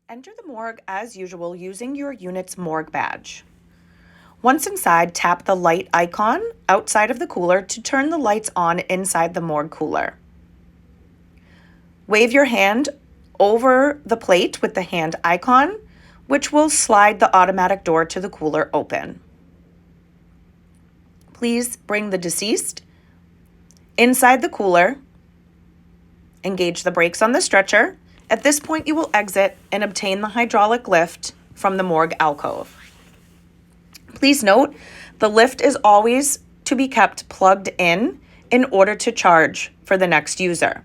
Enter the morgue as usual using your unit's morgue badge. Once inside, tap the light icon outside of the cooler to turn the lights on inside the morgue cooler. Wave your hand over the plate with the hand icon, which will slide the automatic door to the cooler open. Please bring the deceased inside the cooler. Engage the brakes on the stretcher. At this point, you will exit and obtain the hydraulic lift from the morgue alcove. Please note, the lift is always to be kept plugged in order to charge for the next user.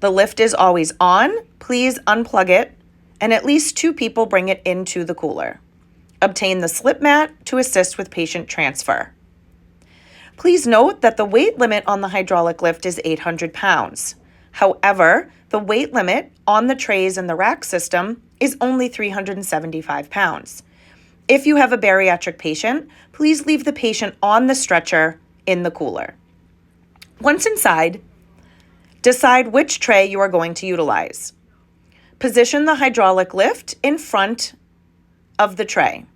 The lift is always on. Please unplug it, and at least 2 people bring it into the cooler. Obtain the slip mat to assist with patient transfer. Please note that the weight limit on the hydraulic lift is 800 pounds. However, the weight limit on the trays in the rack system is only 375 pounds. If you have a bariatric patient, please leave the patient on the stretcher in the cooler. Once inside, decide which tray you are going to utilize. Position the hydraulic lift in front of the tray.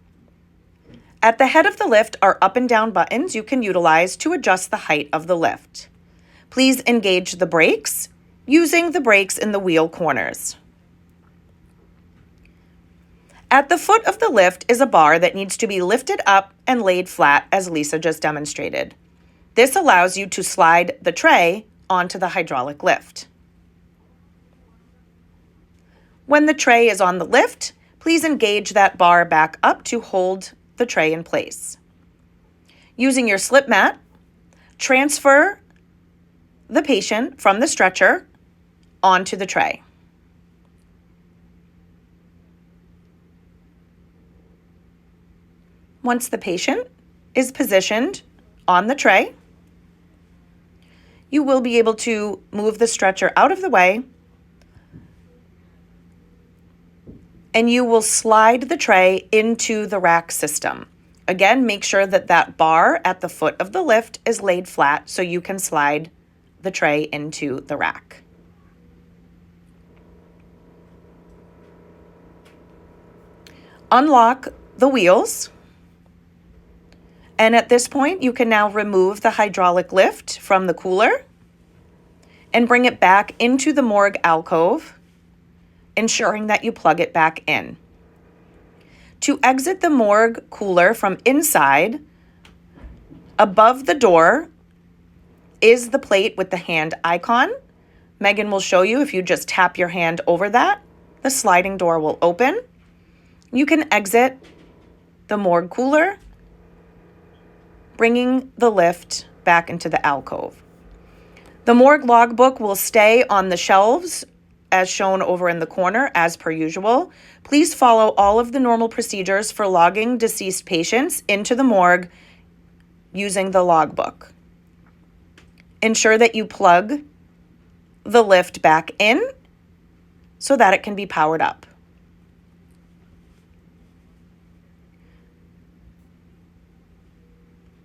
At the head of the lift are up and down buttons you can utilize to adjust the height of the lift. Please engage the brakes using the brakes in the wheel corners. At the foot of the lift is a bar that needs to be lifted up and laid flat, as Lisa just demonstrated. This allows you to slide the tray onto the hydraulic lift. When the tray is on the lift, please engage that bar back up to hold the tray in place. Using your slip mat, transfer the patient from the stretcher onto the tray. Once the patient is positioned on the tray, you will be able to move the stretcher out of the way, and you will slide the tray into the rack system. Again, make sure that that bar at the foot of the lift is laid flat so you can slide the tray into the rack. Unlock the wheels. And at this point, you can now remove the hydraulic lift from the cooler and bring it back into the morgue alcove, ensuring that you plug it back in. To exit the morgue cooler from inside, above the door is the plate with the hand icon. Megan will show you if you just tap your hand over that, the sliding door will open. You can exit the morgue cooler, bringing the lift back into the alcove. The morgue logbook will stay on the shelves as shown over in the corner as per usual. Please follow all of the normal procedures for logging deceased patients into the morgue using the logbook. Ensure that you plug the lift back in so that it can be powered up.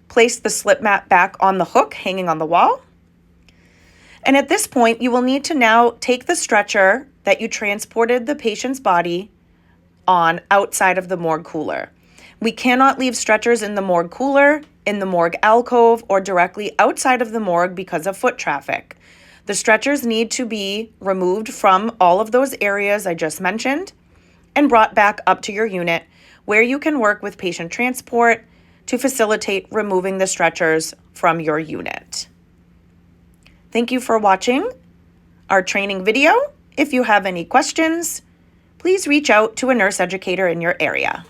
Place the slip mat back on the hook hanging on the wall. And at this point, you will need to now take the stretcher that you transported the patient's body on outside of the morgue cooler. We cannot leave stretchers in the morgue cooler, in the morgue alcove, or directly outside of the morgue because of foot traffic. The stretchers need to be removed from all of those areas I just mentioned and brought back up to your unit where you can work with patient transport to facilitate removing the stretchers from your unit. Thank you for watching our training video. If you have any questions, please reach out to a nurse educator in your area.